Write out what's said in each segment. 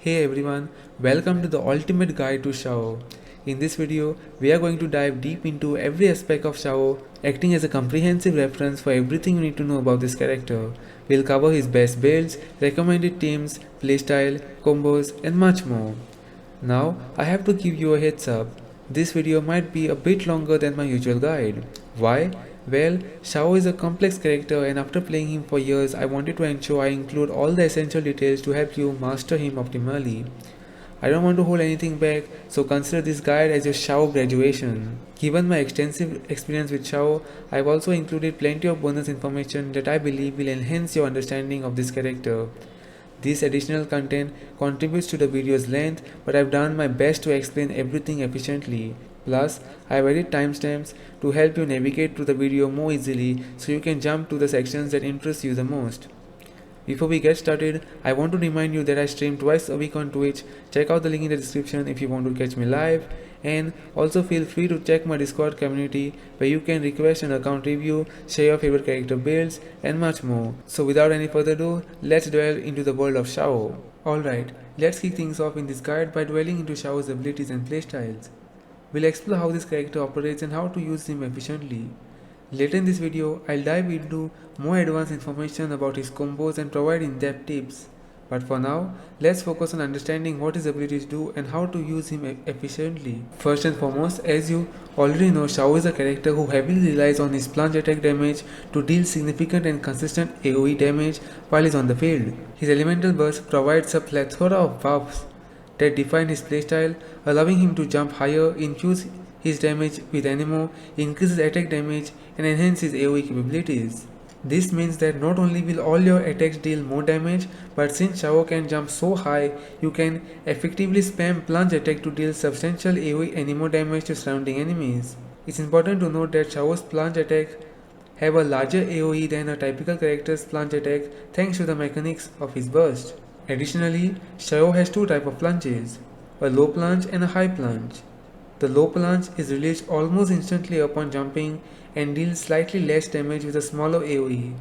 Hey everyone, welcome to the ultimate guide to Xiao. In this video, we are going to dive deep into every aspect of Xiao, acting as a comprehensive reference for everything you need to know about this character. We'll cover his best builds, recommended teams, playstyle, combos, and much more. Now, I have to give you a heads up. This video might be a bit longer than my usual guide. Why? Well, Xiao is a complex character and after playing him for years, I wanted to ensure I include all the essential details to help you master him optimally. I don't want to hold anything back, so consider this guide as your Xiao graduation. Given my extensive experience with Xiao, I've also included plenty of bonus information that I believe will enhance your understanding of this character. This additional content contributes to the video's length, but I've done my best to explain everything efficiently. Plus, I've added timestamps to help you navigate through the video more easily so you can jump to the sections that interest you the most. Before we get started, I want to remind you that I stream twice a week on Twitch. Check out the link in the description if you want to catch me live. And also feel free to check my Discord community where you can request an account review, share your favorite character builds, and much more. So without any further ado, let's delve into the world of Xiao. Alright, let's kick things off in this guide by dwelling into Xiao's abilities and playstyles. We'll explore how this character operates and how to use him efficiently. Later in this video, I'll dive into more advanced information about his combos and provide in-depth tips. But for now, let's focus on understanding what his abilities do and how to use him efficiently. First and foremost, as you already know, Xiao is a character who heavily relies on his plunge attack damage to deal significant and consistent AoE damage while he's on the field. His elemental burst provides a plethora of buffs that define his playstyle, allowing him to jump higher, infuse his damage with anemo, increases attack damage, and enhance his AoE capabilities. This means that not only will all your attacks deal more damage, but since Xiao can jump so high, you can effectively spam plunge attack to deal substantial AoE anemo damage to surrounding enemies. It's important to note that Xiao's plunge attack have a larger AoE than a typical character's plunge attack thanks to the mechanics of his burst. Additionally, Xiao has two types of plunges, a low plunge and a high plunge. The low plunge is released almost instantly upon jumping and deals slightly less damage with a smaller AoE,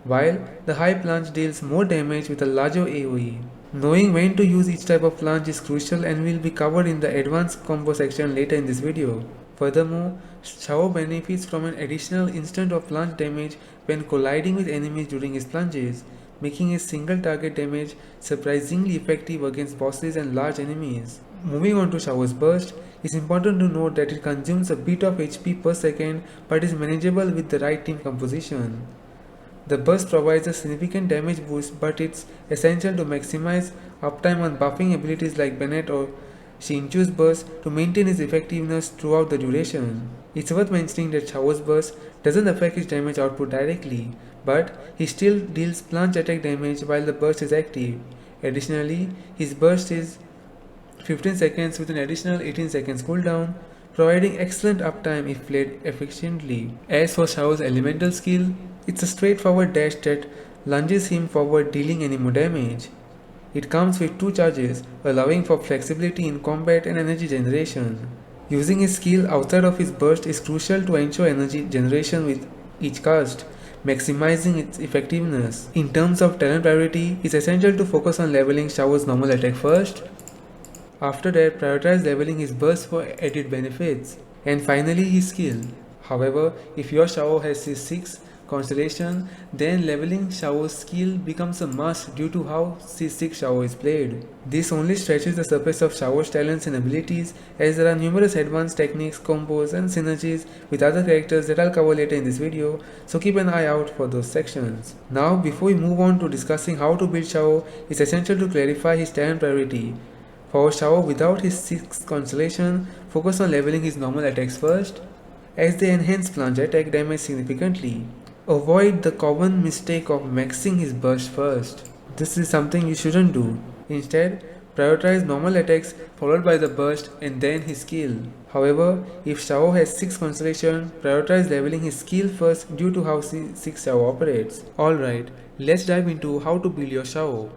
while the high plunge deals more damage with a larger AoE. Knowing when to use each type of plunge is crucial and will be covered in the advanced combo section later in this video. Furthermore, Xiao benefits from an additional instant of plunge damage when colliding with enemies during his plunges, making his single target damage surprisingly effective against bosses and large enemies. Moving on to Xiao's burst, it's important to note that it consumes a bit of HP per second but is manageable with the right team composition. The burst provides a significant damage boost, but it's essential to maximize uptime on buffing abilities like Bennett or Xinchu's burst to maintain its effectiveness throughout the duration. It's worth mentioning that Xiao's burst doesn't affect his damage output directly, but he still deals plunge attack damage while the burst is active. Additionally, his burst is 15 seconds with an additional 18 seconds cooldown, providing excellent uptime if played efficiently. As for Xiao's elemental skill, it's a straightforward dash that lunges him forward dealing any more damage. It comes with two charges, allowing for flexibility in combat and energy generation. Using his skill outside of his burst is crucial to ensure energy generation with each cast, maximizing its effectiveness. In terms of talent priority, it's essential to focus on leveling Xiao's normal attack first. After that, prioritize leveling his burst for added benefits. And finally, his skill. However, if your Xiao has his 6 constellation, then leveling Xiao's skill becomes a must due to how C6 Xiao is played. This only stretches the surface of Xiao's talents and abilities, as there are numerous advanced techniques, combos, and synergies with other characters that I'll cover later in this video, so keep an eye out for those sections. Now, before we move on to discussing how to build Xiao, it's essential to clarify his talent priority. For Xiao, without his 6th constellation, focus on leveling his normal attacks first, as they enhance plunge attack damage significantly. Avoid the common mistake of maxing his burst first. This is something you shouldn't do. Instead, prioritize normal attacks followed by the burst and then his skill. However, if Xiao has 6 constellation, prioritize leveling his skill first due to how C6 Xiao operates. Alright, let's dive into how to build your Xiao.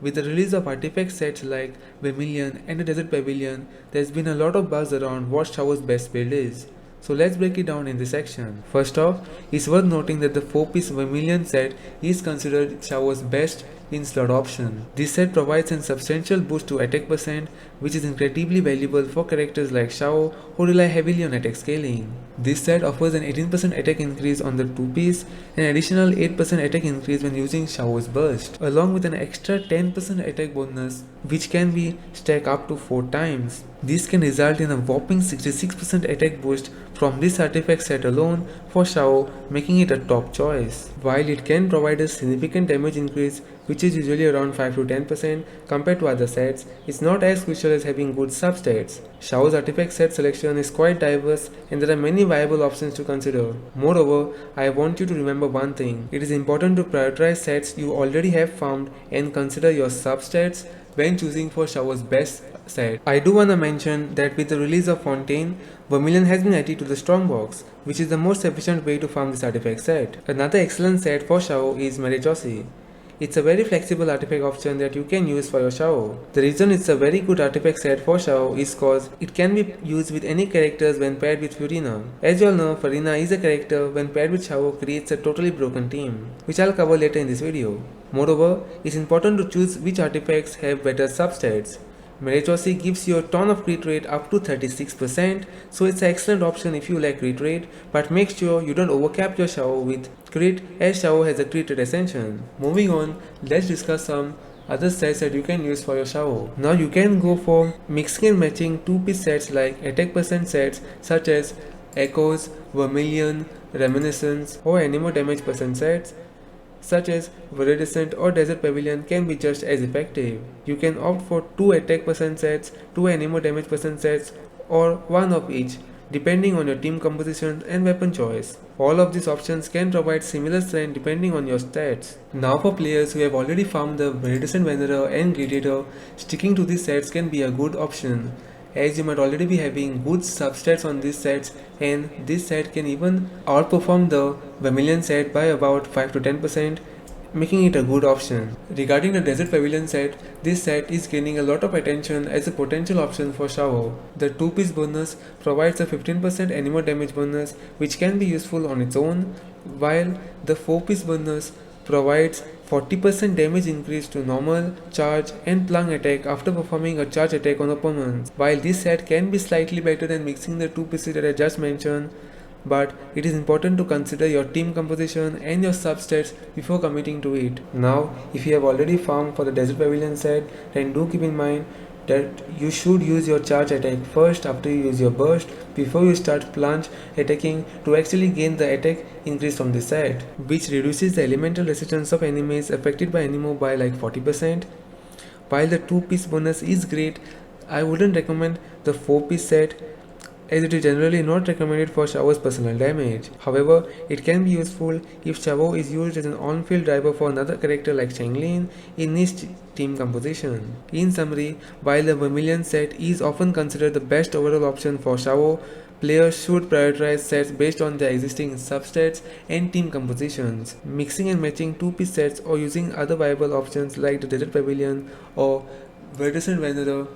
With the release of artifact sets like Vermilion and the Desert Pavilion, there's been a lot of buzz around what Xiao's best build is. So let's break it down in this section. First off, it's worth noting that the 4-piece Vermilion set is considered Xiao's best in slot option. This set provides a substantial boost to attack percent, which is incredibly valuable for characters like Xiao who rely heavily on attack scaling. This set offers an 18% attack increase on the 2-piece and an additional 8% attack increase when using Xiao's burst, along with an extra 10% attack bonus which can be stacked up to 4 times. This can result in a whopping 66% attack boost from this artifact set alone for Xiao, making it a top choice. While it can provide a significant damage increase, which is usually around 5 to 10% compared to other sets, it's not as crucial as having good substats. Xiao's artifact set selection is quite diverse and there are many viable options to consider. Moreover, I want you to remember one thing. It is important to prioritize sets you already have found and consider your substats when choosing for Xiao's best set. I do wanna mention that with the release of Fontaine, Vermilion has been added to the Strongbox, which is the most efficient way to farm this artifact set. Another excellent set for Xiao is Marichosi. It's a very flexible artifact option that you can use for your Xiao. The reason it's a very good artifact set for Xiao is cause it can be used with any characters when paired with Furina. As you all know, Furina is a character when paired with Xiao creates a totally broken team, which I'll cover later in this video. Moreover, it's important to choose which artifacts have better substats. Marichosi gives you a ton of crit rate up to 36%, so it's an excellent option if you like crit rate, but make sure you don't overcap your Xiao with crit as Xiao has a crit rate ascension. Moving on, let's discuss some other sets that you can use for your Xiao. Now you can go for mixing and matching 2-piece sets like attack percent sets such as Echoes, Vermilion, Reminiscence or Anemo damage percent sets such as Viridescent or Desert Pavilion can be just as effective. You can opt for 2 attack percent sets, 2 anemo damage percent sets or one of each depending on your team composition and weapon choice. All of these options can provide similar strength depending on your stats. Now for players who have already farmed the Viridescent Wanderer and Gladiator, sticking to these sets can be a good option, as you might already be having good substats on these sets and this set can even outperform the Vermilion set by about 5 to 10%, making it a good option. Regarding the Desert Pavilion set, this set is gaining a lot of attention as a potential option for Xiao. The 2-piece bonus provides a 15% anemo damage bonus which can be useful on its own, while the 4-piece bonus provides 40% damage increase to normal, charge and plung attack after performing a charge attack on opponents. While this set can be slightly better than mixing the 2 pieces that I just mentioned, but it is important to consider your team composition and your substats before committing to it. Now, if you have already farmed for the Desert Pavilion set, then do keep in mind that you should use your charge attack first after you use your burst before you start plunge attacking to actually gain the attack increase from this set, which reduces the elemental resistance of enemies affected by Anemo by like 40%. While the 2-piece bonus is great, I wouldn't recommend the 4-piece set as it is generally not recommended for Xiao's personal damage. However, it can be useful if Xiao is used as an on-field driver for another character like Changlin in niche team composition. In summary, while the Vermilion set is often considered the best overall option for Xiao, players should prioritize sets based on their existing substats and team compositions. Mixing and matching 2-piece sets or using other viable options like the Desert Pavilion or Viridescent Wanderer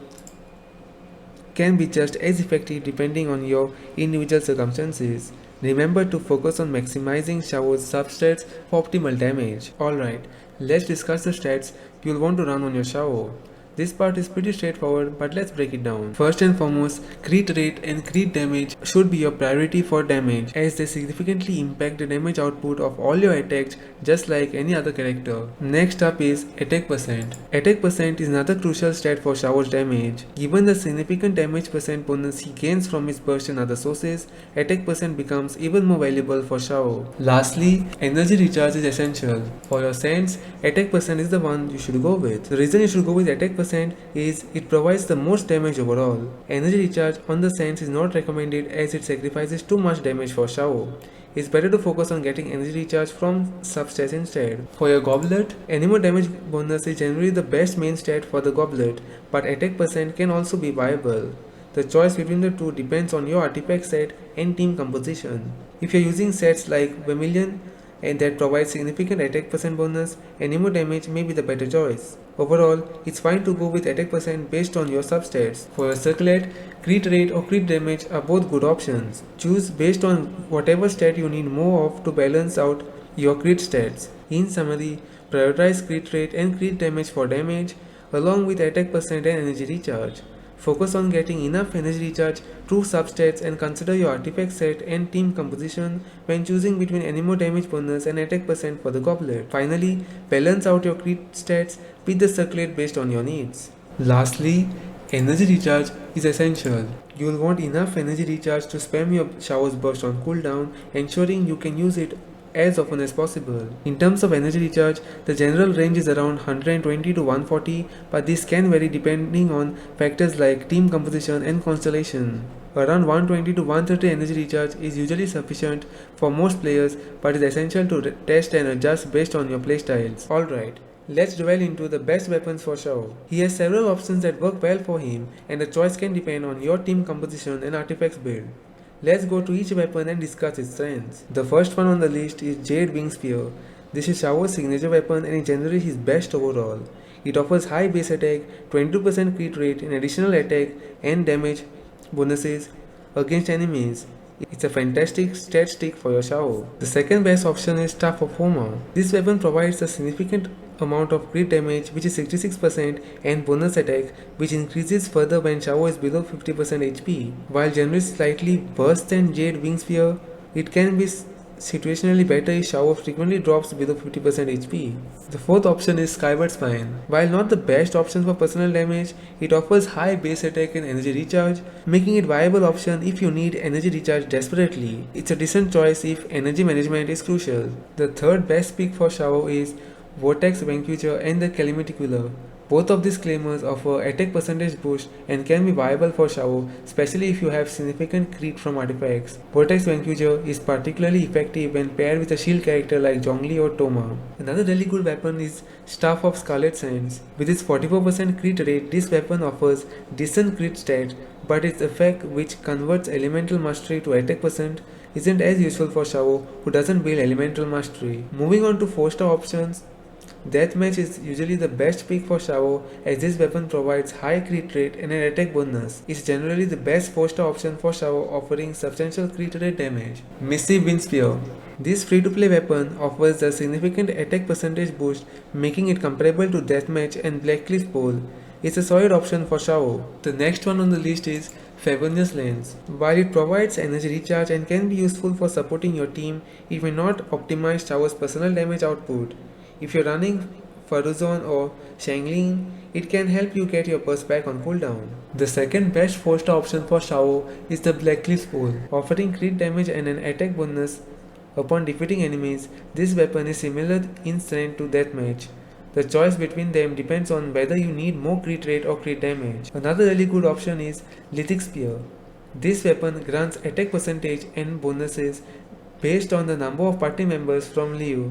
can be just as effective depending on your individual circumstances. Remember to focus on maximizing Xiao's substats for optimal damage. Alright, let's discuss the stats you'll want to run on your Xiao. This part is pretty straightforward, but let's break it down. First and foremost, crit rate and crit damage should be your priority for damage, as they significantly impact the damage output of all your attacks just like any other character. Next up is attack percent. Attack percent is another crucial stat for Xiao's damage. Given the significant damage percent bonus he gains from his burst and other sources, attack percent becomes even more valuable for Xiao. Lastly, energy recharge is essential. For your Sands, attack percent is the one you should go with. The reason you should go with attack percent is it provides the most damage overall. Energy recharge on the Sands is not recommended as it sacrifices too much damage for Xiao. It's better to focus on getting energy recharge from substats instead. For your Goblet, anemo damage bonus is generally the best main stat for the Goblet, but attack percent can also be viable. The choice between the two depends on your artifact set and team composition. If you're using sets like Vermilion and that provides significant attack percent bonus, anemo damage may be the better choice. Overall, it's fine to go with attack percent based on your substats. For your Circlet, crit rate or crit damage are both good options. Choose based on whatever stat you need more of to balance out your crit stats. In summary, Prioritize crit rate and crit damage for damage, along with attack percent and energy recharge. Focus on getting enough energy recharge through substats and consider your artifact set and team composition when choosing between anemo damage bonus and attack percent for the goblet. Finally, balance out your crit stats with the circulate based on your needs. Lastly, energy recharge is essential. You will want enough energy recharge to spam your showers burst on cooldown, ensuring you can use it as often as possible. In terms of energy recharge, the general range is around 120 to 140, but this can vary depending on factors like team composition and constellation. Around 120 to 130 energy recharge is usually sufficient for most players, but is essential to test and adjust based on your playstyles. Alright, let's dwell into the best weapons for Xiao. He has several options that work well for him, and the choice can depend on your team composition and artifacts build. Let's go to each weapon and discuss its strengths. The first one on the list is Jade Wing Spear. This is Xiao's signature weapon and is generally his best overall. It offers high base attack, 22% crit rate, and additional attack and damage bonuses against enemies. It's a fantastic stat stick for your Xiao. The second best option is Staff of Homer. This weapon provides a significant amount of crit damage, which is 66%, and bonus attack, which increases further when Xiao is below 50% HP. While generally slightly worse than Jade Wing Spear, it can be situationally better if Xiao frequently drops below 50% HP. The fourth option is Skyward Spine. While not the best option for personal damage, it offers high base attack and energy recharge, making it a viable option if you need energy recharge desperately. It's a decent choice if energy management is crucial. The third best pick for Xiao is Vortex Vanquisher and the Calamity Killer. Both of these claimers offer attack percentage boost and can be viable for Xiao, especially if you have significant crit from artifacts. Vortex Vanquisher is particularly effective when paired with a shield character like Zhongli or Toma. Another really good weapon is Staff of Scarlet Sands. With its 44% crit rate, this weapon offers decent crit stat, but its effect, which converts elemental mastery to attack percent, isn't as useful for Xiao, who doesn't build elemental mastery. Moving on to 4-star options, Deathmatch is usually the best pick for Xiao, as this weapon provides high crit rate and an attack bonus. It's generally the best 4-star option for Xiao, offering substantial crit rate damage. Missive Wind Spear. This free-to-play weapon offers a significant attack percentage boost, making it comparable to Deathmatch and Blackcliff Pole. It's a solid option for Xiao. The next one on the list is Favonius Lens. While it provides energy recharge and can be useful for supporting your team, it may not optimize Xiao's personal damage output. If you're running Faruzon or Xiangling, it can help you get your burst back on cooldown. The second best 4-star option for Xiao is the Blackcliff Pole. Offering crit damage and an attack bonus upon defeating enemies, this weapon is similar in strength to Deathmatch. The choice between them depends on whether you need more crit rate or crit damage. Another really good option is Lithic Spear. This weapon grants attack percentage and bonuses based on the number of party members from Liu.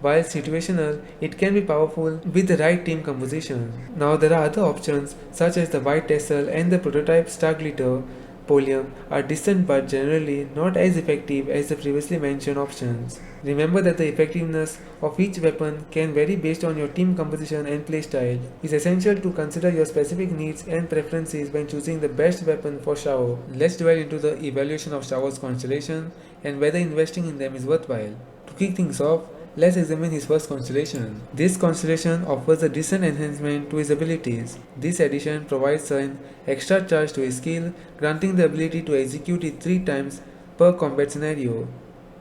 While situational, it can be powerful with the right team composition. Now there are other options such as the White Tassel and the prototype Star Glitter Polium are decent but generally not as effective as the previously mentioned options. Remember that the effectiveness of each weapon can vary based on your team composition and playstyle. It's essential to consider your specific needs and preferences when choosing the best weapon for Xiao. Let's delve into the evaluation of Xiao's constellation and whether investing in them is worthwhile. To kick things off, let's examine his first constellation. This constellation offers a decent enhancement to his abilities. This addition provides an extra charge to his skill, granting the ability to execute it 3 times per combat scenario.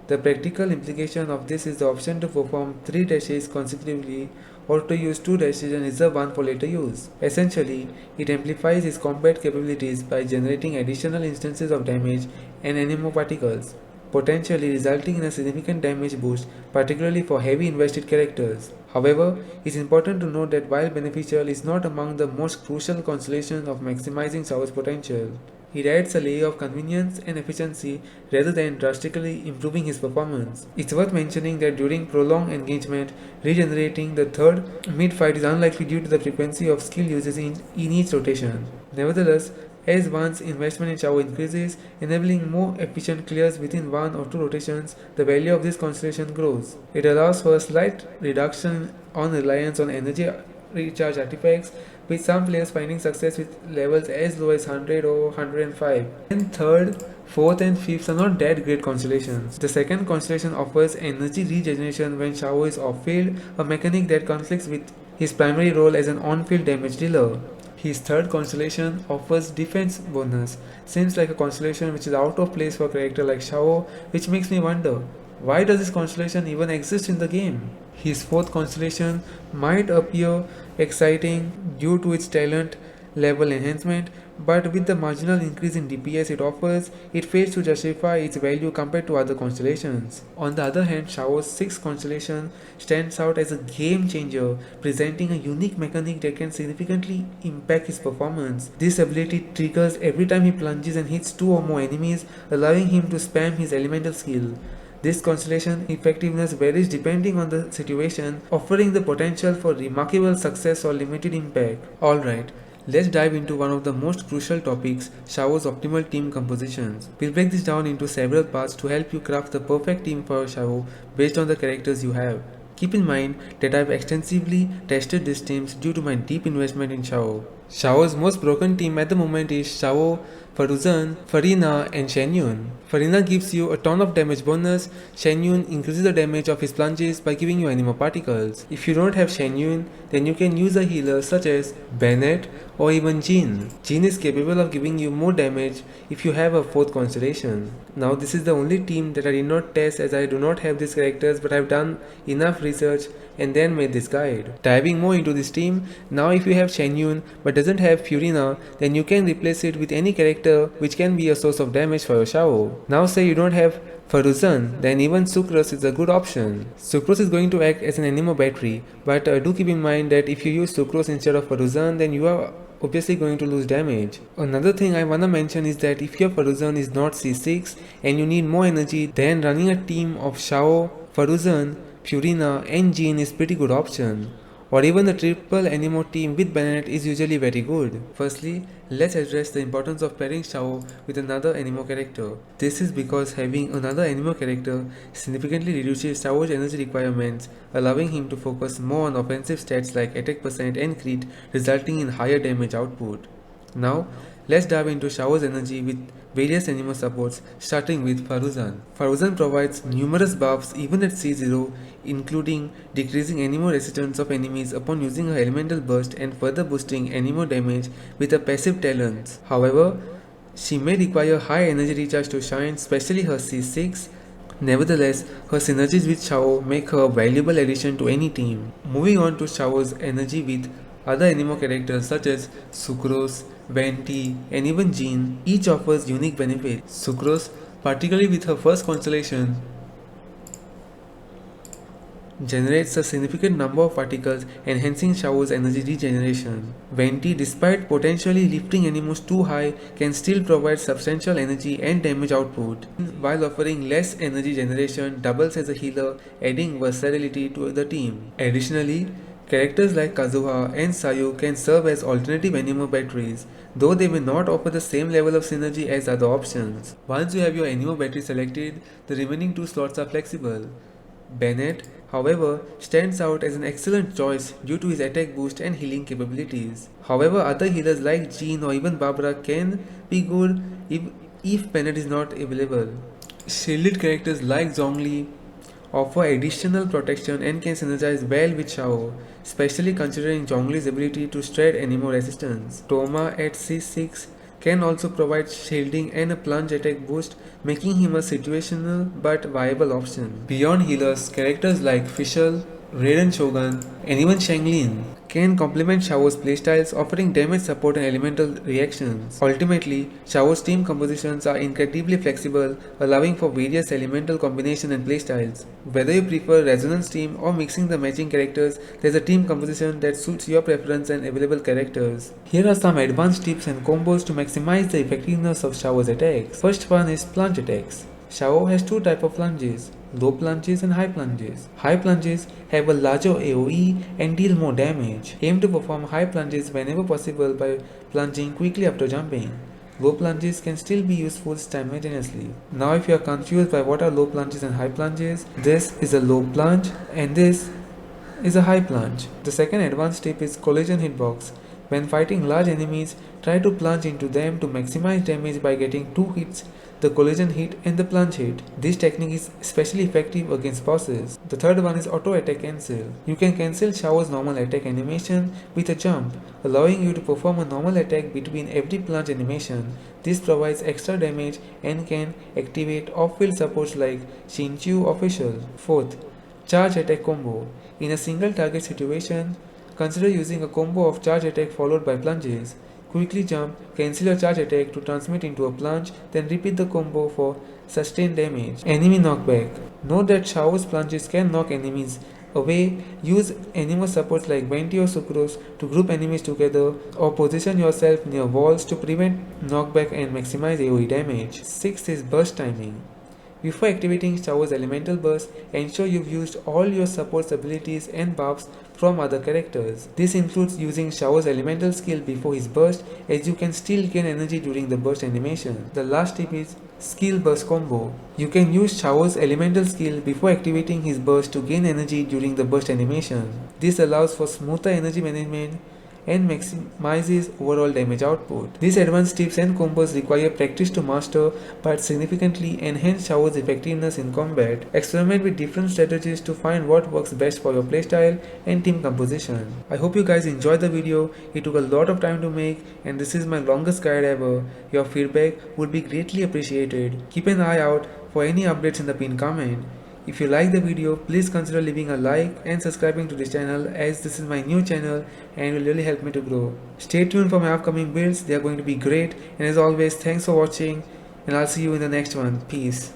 The practical implication of this is the option to perform 3 dashes consecutively or to use 2 dashes and reserve 1 for later use. Essentially, it amplifies his combat capabilities by generating additional instances of damage and anemo particles, potentially resulting in a significant damage boost, particularly for heavy invested characters. However, it's important to note that while beneficial, is not among the most crucial constellations of maximizing Xiao's potential. It adds a layer of convenience and efficiency rather than drastically improving his performance. It's worth mentioning that during prolonged engagement, regenerating the third mid-fight is unlikely due to the frequency of skill uses in each rotation. Nevertheless, as one's investment in Xiao increases, enabling more efficient clears within 1 or 2 rotations, the value of this constellation grows. It allows for a slight reduction on reliance on energy recharge artifacts, with some players finding success with levels as low as 100 or 105. And third, fourth and fifth are not that great constellations. The second constellation offers energy regeneration when Xiao is off-field, a mechanic that conflicts with his primary role as an on-field damage dealer. His third constellation offers defense bonus. Seems like a constellation which is out of place for a character like Xiao, which makes me wonder, why does this constellation even exist in the game? His fourth constellation might appear exciting due to its talent level enhancement, but with the marginal increase in DPS it offers, it fails to justify its value compared to other constellations. On the other hand, Xiao's sixth constellation stands out as a game changer, presenting a unique mechanic that can significantly impact his performance. This ability triggers every time he plunges and hits two or more enemies, allowing him to spam his elemental skill. This constellation effectiveness varies depending on the situation, offering the potential for remarkable success or limited impact. Alright, let's dive into one of the most crucial topics, Xiao's optimal team compositions. We'll break this down into several parts to help you craft the perfect team for Xiao based on the characters you have. Keep in mind that I've extensively tested these teams due to my deep investment in Xiao. Xiao's most broken team at the moment is Xiao, Faruzan, Farina and Shenyun. Farina gives you a ton of damage bonus. Shenyun increases the damage of his plunges by giving you anemo particles. If you don't have Shenyun, then you can use a healer such as Bennett or even Jin. Jin is capable of giving you more damage if you have a fourth constellation. Now this is the only team that I did not test as I do not have these characters, but I have done enough research and then made this guide. Diving more into this team, now if you have Shenyun but doesn't have Furina, then you can replace it with any character which can be a source of damage for your Xiao. Now say you don't have Faruzan, then even Sucrose is a good option. Sucrose is going to act as an anemo battery, but do keep in mind that if you use Sucrose instead of Faruzan, then you are obviously going to lose damage. Another thing I wanna mention is that if your Faruzan is not C6 and you need more energy, then running a team of Xiao, Faruzan, Furina and Jin is pretty good option. Or even the triple anemo team with Bennett is usually very good. Firstly, let's address the importance of pairing Xiao with another anemo character. This is because having another anemo character significantly reduces Xiao's energy requirements, allowing him to focus more on offensive stats like attack percent and crit, resulting in higher damage output. Now, let's dive into Xiao's energy with various anemo supports, starting with Faruzan. Faruzan provides numerous buffs even at C0, including decreasing anemo resistance of enemies upon using her elemental burst and further boosting anemo damage with her passive talents. However, she may require high energy recharge to shine, especially her C6. Nevertheless, her synergies with Xiao make her a valuable addition to any team. Moving on to Xiao's energy with other anemo characters such as Sucrose, Venti and even Jin, each offers unique benefits. Sucrose, particularly with her first constellation, generates a significant number of particles, enhancing Xiao's energy regeneration. Venti, despite potentially lifting animals too high, can still provide substantial energy and damage output, while offering less energy generation, doubles as a healer, adding versatility to the team. Additionally, characters like Kazuha and Sayu can serve as alternative anemo batteries, though they may not offer the same level of synergy as other options. Once you have your anemo battery selected, the remaining two slots are flexible. Bennett, however, stands out as an excellent choice due to his attack boost and healing capabilities. However, other healers like Jean or even Barbara can be good if Bennett is not available. Shielded characters like Zhongli offer additional protection and can synergize well with Xiao, especially considering Zhongli's ability to stride anemo resistance. Toma at C6 can also provide shielding and a plunge attack boost, making him a situational but viable option. Beyond healers, characters like Fischl, Raiden Shogun, and even Shanglin can complement Xiao's playstyles, offering damage support and elemental reactions. Ultimately, Xiao's team compositions are incredibly flexible, allowing for various elemental combinations and playstyles. Whether you prefer resonance team or mixing the matching characters, there's a team composition that suits your preference and available characters. Here are some advanced tips and combos to maximize the effectiveness of Xiao's attacks. First one is plunge attacks. Xiao has two types of plunges, low plunges and high plunges. High plunges have a larger AoE and deal more damage. Aim to perform high plunges whenever possible by plunging quickly after jumping. Low plunges can still be useful simultaneously. Now if you are confused by what are low plunges and high plunges, this is a low plunge and this is a high plunge. The second advanced tip is collision hitbox. When fighting large enemies, try to plunge into them to maximize damage by getting 2 hits, the collision hit and the plunge hit. This technique is especially effective against bosses. The third one is auto attack cancel. You can cancel Xiao's normal attack animation with a jump, allowing you to perform a normal attack between every plunge animation. This provides extra damage and can activate off-field supports like Xinqiu Official. Fourth, charge attack combo. In a single target situation, consider using a combo of charge attack followed by plunges. Quickly jump, cancel your charge attack to transmit into a plunge, then repeat the combo for sustained damage. Enemy knockback. Note that Xiao's plunges can knock enemies away. Use animal supports like Venti or Sucrose to group enemies together or position yourself near walls to prevent knockback and maximize AoE damage. Sixth is burst timing. Before activating Xiao's elemental burst, ensure you've used all your support's abilities and buffs from other characters. This includes using Xiao's elemental skill before his burst, as you can still gain energy during the burst animation. The last tip is skill burst combo. You can use Xiao's elemental skill before activating his burst to gain energy during the burst animation. This allows for smoother energy management and maximizes overall damage output. These advanced tips and combos require practice to master but significantly enhance Xiao's effectiveness in combat. Experiment with different strategies to find what works best for your playstyle and team composition. I hope you guys enjoyed the video. It took a lot of time to make and this is my longest guide ever. Your feedback would be greatly appreciated. Keep an eye out for any updates in the pinned comment. If you like the video, please consider leaving a like and subscribing to this channel, as this is my new channel and will really help me to grow. Stay tuned for my upcoming builds, they are going to be great, and as always, thanks for watching and I'll see you in the next one. Peace.